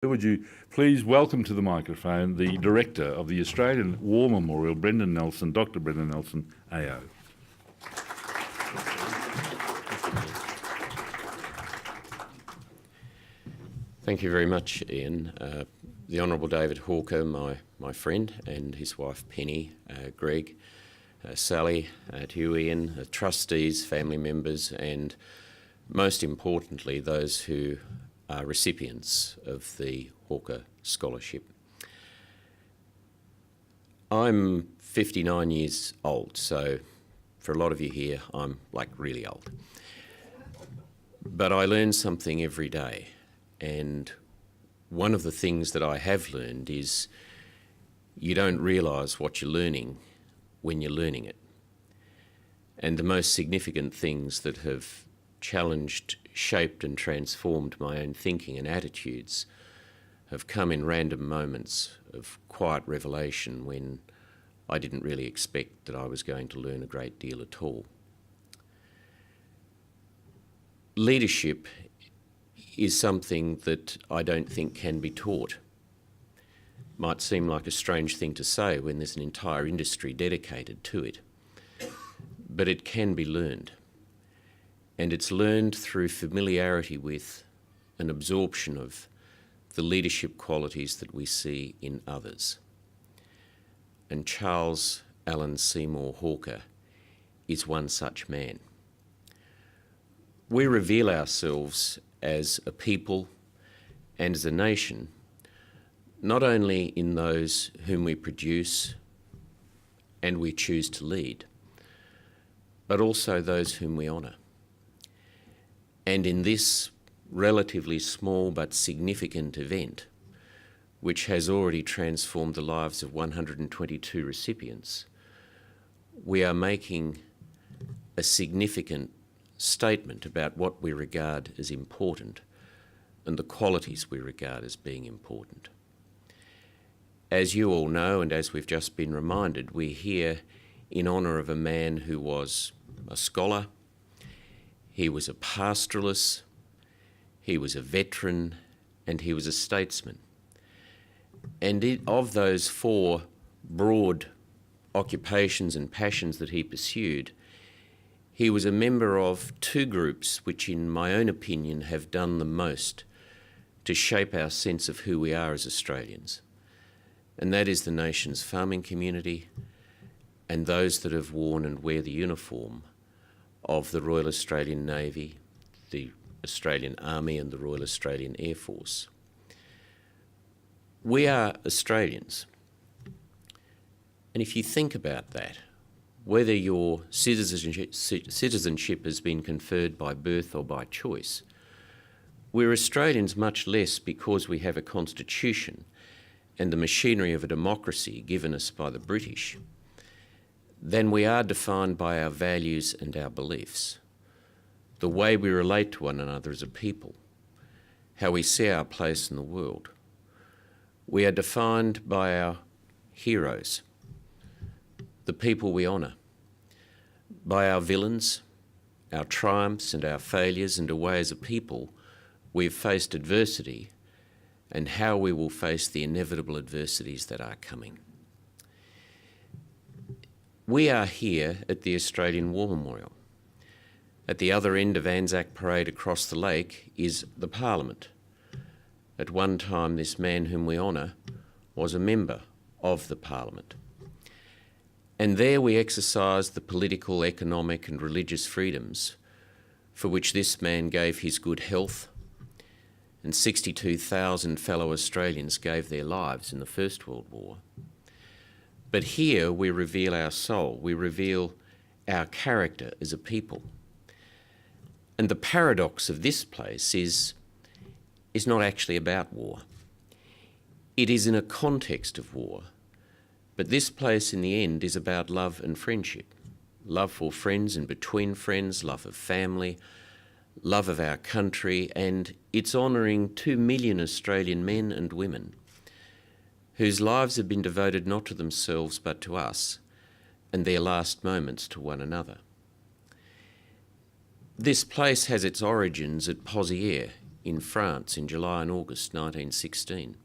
Would you please welcome to the microphone the Director of the Australian War Memorial, Brendan Nelson, Dr. Brendan Nelson, AO. Thank you very much, Ian. The Honourable David Hawker, my friend, and his wife Penny, Greg, Sally, to you, Ian, trustees, family members, and most importantly, those who are recipients of the Hawker Scholarship. I'm 59 years old, so for a lot of you here, I'm like really old. But I learn something every day, and one of the things that I have learned is you don't realise what you're learning when you're learning it. And the most significant things that have challenged, shaped and transformed my own thinking and attitudes have come in random moments of quiet revelation when I didn't really expect that I was going to learn a great deal at all. Leadership is something that I don't think can be taught. Might seem like a strange thing to say when there's an entire industry dedicated to it, but it can be learned. And it's learned through familiarity with and absorption of the leadership qualities that we see in others. And Charles Allen Seymour Hawker is one such man. We reveal ourselves as a people and as a nation, not only in those whom we produce and we choose to lead, but also those whom we honour. And in this relatively small but significant event, which has already transformed the lives of 122 recipients, we are making a significant statement about what we regard as important and the qualities we regard as being important. As you all know, and as we've just been reminded, we're here in honour of a man who was a scholar, he was a pastoralist, he was a veteran, and he was a statesman. And of those four broad occupations and passions that he pursued, he was a member of two groups which, in my own opinion, have done the most to shape our sense of who we are as Australians. And that is the nation's farming community and those that have worn and wear the uniform of the Royal Australian Navy, the Australian Army and the Royal Australian Air Force. We are Australians. And if you think about that, whether your citizenship has been conferred by birth or by choice, we're Australians much less because we have a constitution and the machinery of a democracy given us by the British than we are defined by our values and our beliefs, the way we relate to one another as a people, how we see our place in the world. We are defined by our heroes, the people we honour, by our villains, our triumphs and our failures, and the way as a people we've faced adversity and how we will face the inevitable adversities that are coming. We are here at the Australian War Memorial. At the other end of Anzac Parade across the lake is the Parliament. At one time, this man whom we honour was a member of the Parliament. And there we exercised the political, economic and religious freedoms for which this man gave his good health, and 62,000 fellow Australians gave their lives in the First World War. But here we reveal our soul, we reveal our character as a people. And the paradox of this place is not actually about war. It is in a context of war, but this place in the end is about love and friendship. Love for friends and between friends, love of family, love of our country, and it's honouring 2 million Australian men and women whose lives have been devoted not to themselves but to us and their last moments to one another. This place has its origins at Pozières in France in July and August 1916.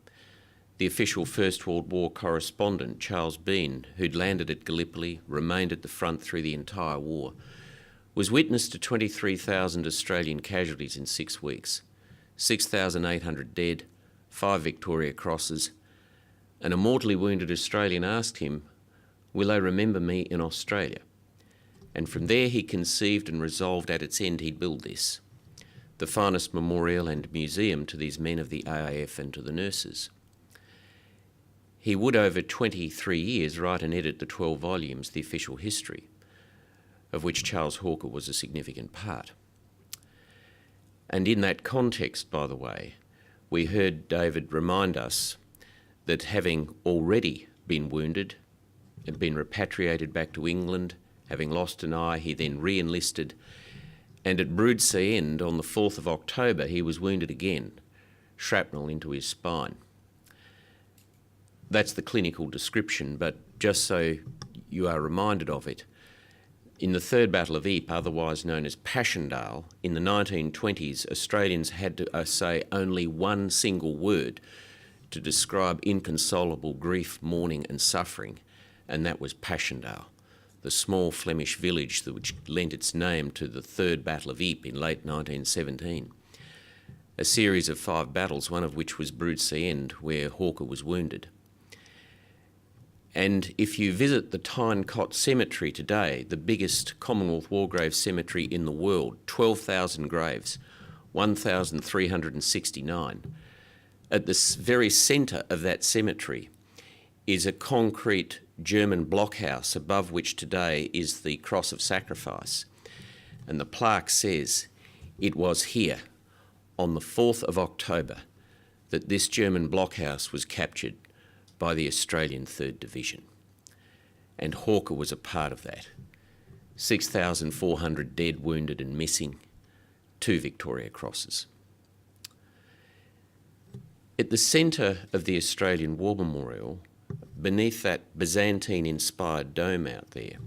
The official First World War correspondent, Charles Bean, who'd landed at Gallipoli, remained at the front through the entire war, was witness to 23,000 Australian casualties in 6 weeks, 6,800 dead, 5 Victoria Crosses. An mortally wounded Australian asked him, "Will they remember me in Australia?" And from there he conceived and resolved at its end he'd build this, the finest memorial and museum to these men of the AIF and to the nurses. He would, over 23 years, write and edit the 12 volumes, The Official History, of which Charles Hawker was a significant part. And in that context, by the way, we heard David remind us that having already been wounded and been repatriated back to England, having lost an eye, he then re-enlisted, and at Broadsea End on the 4th of October he was wounded again, shrapnel into his spine. That's the clinical description, but just so you are reminded of it, in the Third Battle of Ypres, otherwise known as Passchendaele, in the 1920s, Australians had to say only one single word to describe inconsolable grief, mourning and suffering, and that was Passchendaele, the small Flemish village which lent its name to the Third Battle of Ypres in late 1917. A series of 5 battles, one of which was Broadsea End, where Hawker was wounded. And if you visit the Tyne-Cot Cemetery today, the biggest Commonwealth War Graves cemetery in the world, 12,000 graves, 1,369. At the very centre of that cemetery is a concrete German blockhouse above which today is the Cross of Sacrifice. And the plaque says, "It was here on the 4th of October that this German blockhouse was captured by the Australian 3rd Division." And Hawker was a part of that. 6,400 dead, wounded and missing, 2 Victoria Crosses. At the centre of the Australian War Memorial, beneath that Byzantine-inspired dome out there,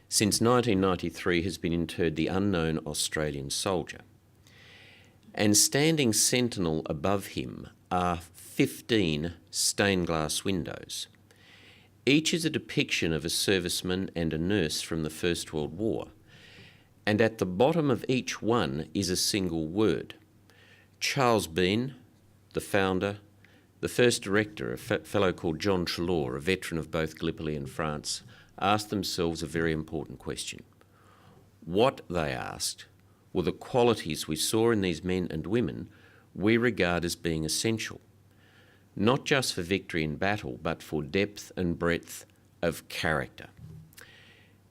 since 1993 has been interred the unknown Australian soldier. And standing sentinel above him are 15 stained glass windows. Each is a depiction of a serviceman and a nurse from the First World War. And at the bottom of each one is a single word. Charles Bean, the founder, the first director, a fellow called John Treloar, a veteran of both Gallipoli and France, asked themselves a very important question. What, they asked, were the qualities we saw in these men and women we regard as being essential, not just for victory in battle, but for depth and breadth of character.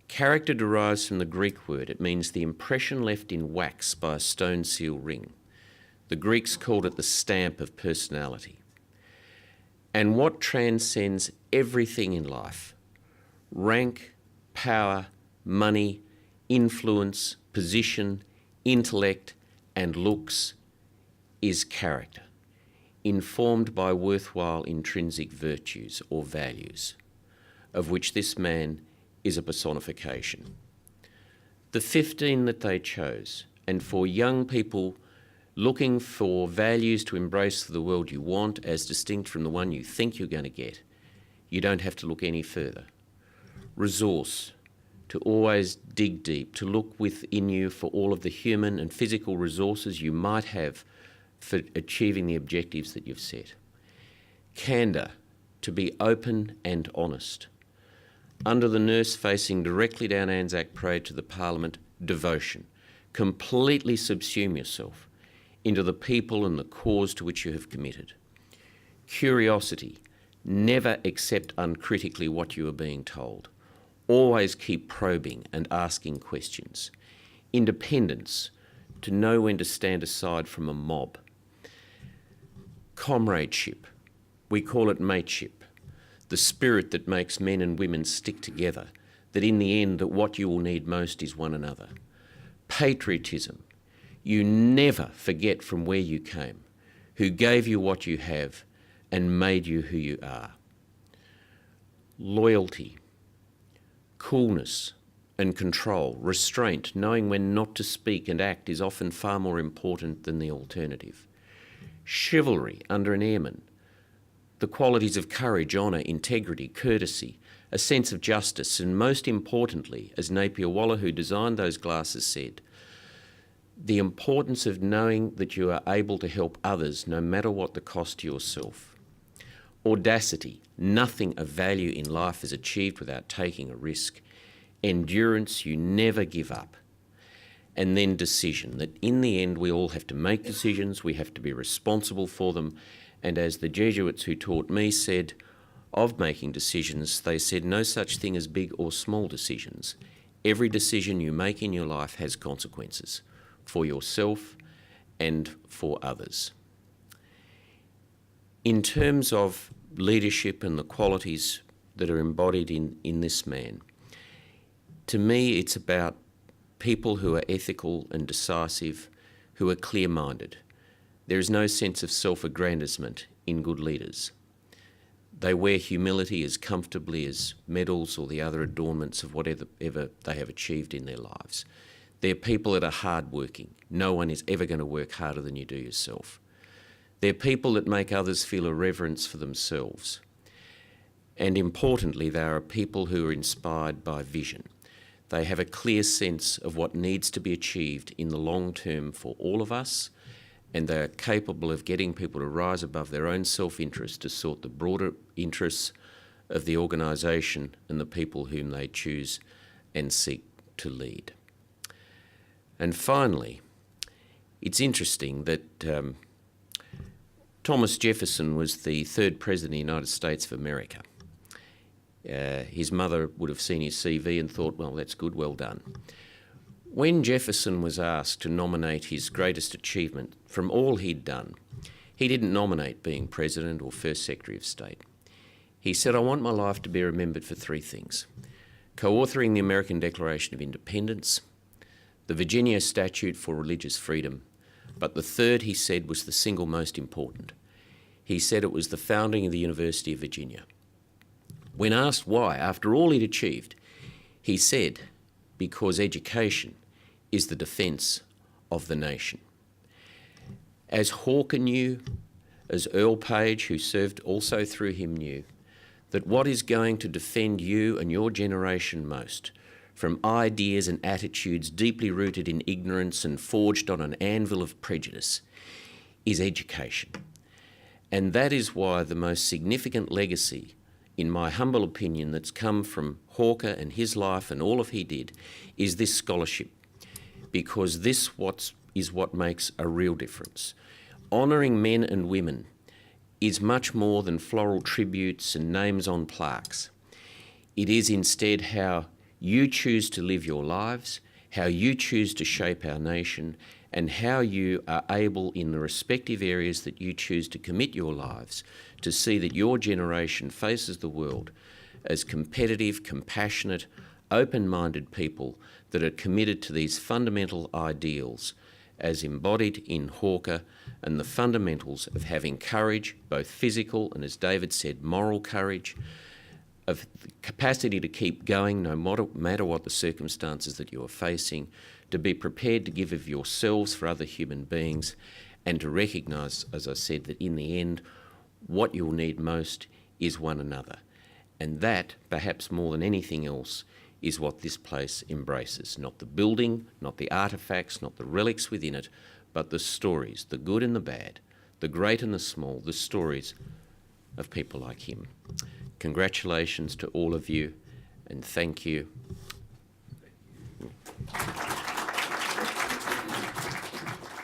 Character derives from the Greek word. It means the impression left in wax by a stone seal ring. The Greeks called it the stamp of personality. And what transcends everything in life, rank, power, money, influence, position, intellect, and looks, is character, informed by worthwhile intrinsic virtues or values, of which this man is a personification. The 15 that they chose, and for young people looking for values to embrace the world you want as distinct from the one you think you're going to get, you don't have to look any further. Resource, to always dig deep, to look within you for all of the human and physical resources you might have for achieving the objectives that you've set. Candour, to be open and honest. Under the nurse facing directly down Anzac Parade to the Parliament, devotion. Completely subsume yourself into the people and the cause to which you have committed. Curiosity, never accept uncritically what you are being told. Always keep probing and asking questions. Independence, to know when to stand aside from a mob. Comradeship, we call it mateship, the spirit that makes men and women stick together, that in the end that what you will need most is one another. Patriotism, you never forget from where you came, who gave you what you have and made you who you are. Loyalty, coolness, and control, restraint, knowing when not to speak and act is often far more important than the alternative. Chivalry under an airman, the qualities of courage, honour, integrity, courtesy, a sense of justice, and most importantly, as Napier Waller, who designed those glasses, said, the importance of knowing that you are able to help others no matter what the cost to yourself. Audacity, nothing of value in life is achieved without taking a risk. Endurance, you never give up. And then decision, that in the end we all have to make decisions, we have to be responsible for them. And as the Jesuits who taught me said of making decisions, they said no such thing as big or small decisions. Every decision you make in your life has consequences for yourself and for others. In terms of leadership and the qualities that are embodied in this man, to me it's about people who are ethical and decisive, who are clear-minded. There is no sense of self-aggrandisement in good leaders. They wear humility as comfortably as medals or the other adornments of whatever they have achieved in their lives. They're people that are hard-working. No one is ever going to work harder than you do yourself. They're people that make others feel a reverence for themselves. And importantly, they are people who are inspired by vision. They have a clear sense of what needs to be achieved in the long term for all of us, and they are capable of getting people to rise above their own self-interest to sort the broader interests of the organisation and the people whom they choose and seek to lead. And finally, it's interesting that Thomas Jefferson was the third president of the United States of America. His mother would have seen his CV and thought, well, that's good, well done. When Jefferson was asked to nominate his greatest achievement from all he'd done, he didn't nominate being president or first Secretary of State. He said, I want my life to be remembered for three things: co-authoring the American Declaration of Independence, the Virginia Statute for Religious Freedom, but the third, he said, was the single most important. He said it was the founding of the University of Virginia. When asked why, after all he'd achieved, he said, because education is the defence of the nation. As Hawker knew, as Earl Page, who served also through him, knew, that what is going to defend you and your generation most from ideas and attitudes deeply rooted in ignorance and forged on an anvil of prejudice is education. And that is why the most significant legacy, in my humble opinion, that's come from Hawker and his life and all of he did, is this scholarship, because this is what makes a real difference. Honouring men and women is much more than floral tributes and names on plaques. It is instead how you choose to live your lives, how you choose to shape our nation, and how you are able, in the respective areas that you choose to commit your lives, to see that your generation faces the world as competitive, compassionate, open-minded people that are committed to these fundamental ideals as embodied in Hawker, and the fundamentals of having courage, both physical and, as David said, moral courage, of the capacity to keep going no matter what the circumstances that you are facing, to be prepared to give of yourselves for other human beings, and to recognise, as I said, that in the end, what you'll need most is one another. And that, perhaps more than anything else, is what this place embraces. Not the building, not the artefacts, not the relics within it, but the stories, the good and the bad, the great and the small, the stories of people like him. Congratulations to all of you, and thank you.